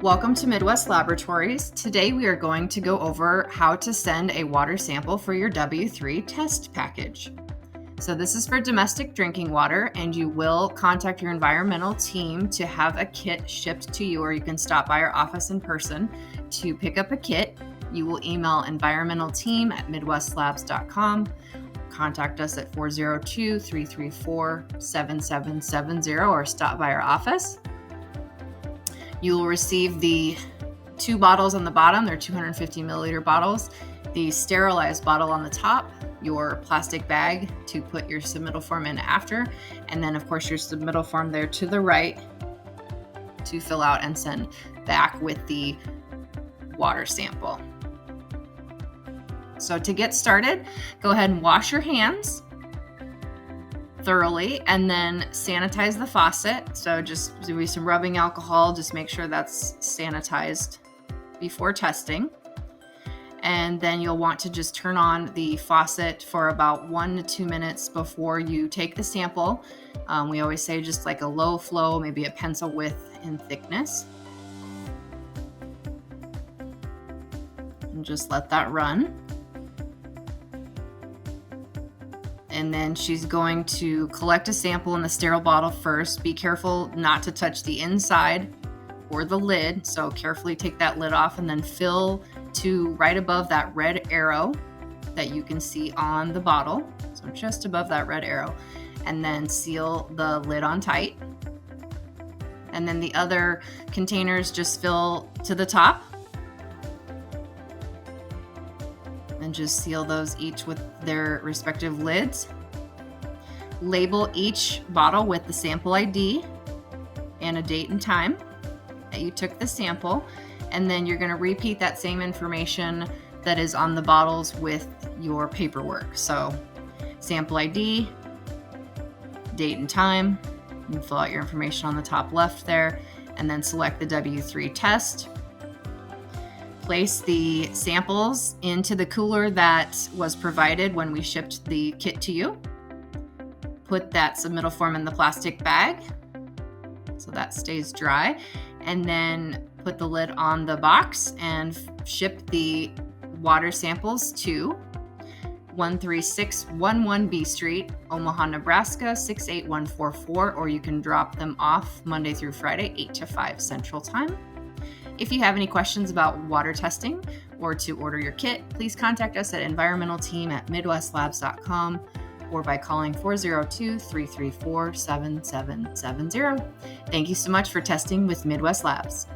Welcome to Midwest Laboratories. Today we are going to go over how to send a water sample for your W3 test package. So this is for domestic drinking water, and you will contact your environmental team to have a kit shipped to you, or you can stop by our office in person to pick up a kit. You will email EnvironmentalTeam@midwestlabs.com. Contact us at 402-334-7770 or stop by our office. You will receive the 2 bottles on the bottom. They're 250 milliliter bottles. The sterilized bottle on the top, your plastic bag to put your submittal form in after, and then of course your submittal form there to the right to fill out and send back with the water sample. So to get started, go ahead and wash your hands thoroughly and then sanitize the faucet. So just do some rubbing alcohol, just make sure that's sanitized before testing. And then you'll want to just turn on the faucet for about 1 to 2 minutes before you take the sample. We always say just like a low flow, maybe a pencil width in thickness. And just let that run. And then she's going to collect a sample in the sterile bottle first. Be careful not to touch the inside or the lid. So carefully take that lid off and then fill to right above that red arrow that you can see on the bottle. So just above that red arrow. And then seal the lid on tight. And then the other containers just fill to the top. And just seal those each with their respective lids. Label each bottle with the sample ID and a date and time that you took the sample. And then you're going to repeat that same information that is on the bottles with your paperwork. So sample ID, date and time. You can fill out your information on the top left there, and then select the W3 test. Place the samples into the cooler that was provided when we shipped the kit to you. Put that submittal form in the plastic bag so that stays dry, and then put the lid on the box and ship the water samples to 13611 B Street, Omaha, Nebraska 68144, or you can drop them off Monday through Friday, 8 to 5 Central Time. If you have any questions about water testing or to order your kit, please contact us at EnvironmentalTeam@midwestlabs.com or by calling 402-334-7770. Thank you so much for testing with Midwest Labs.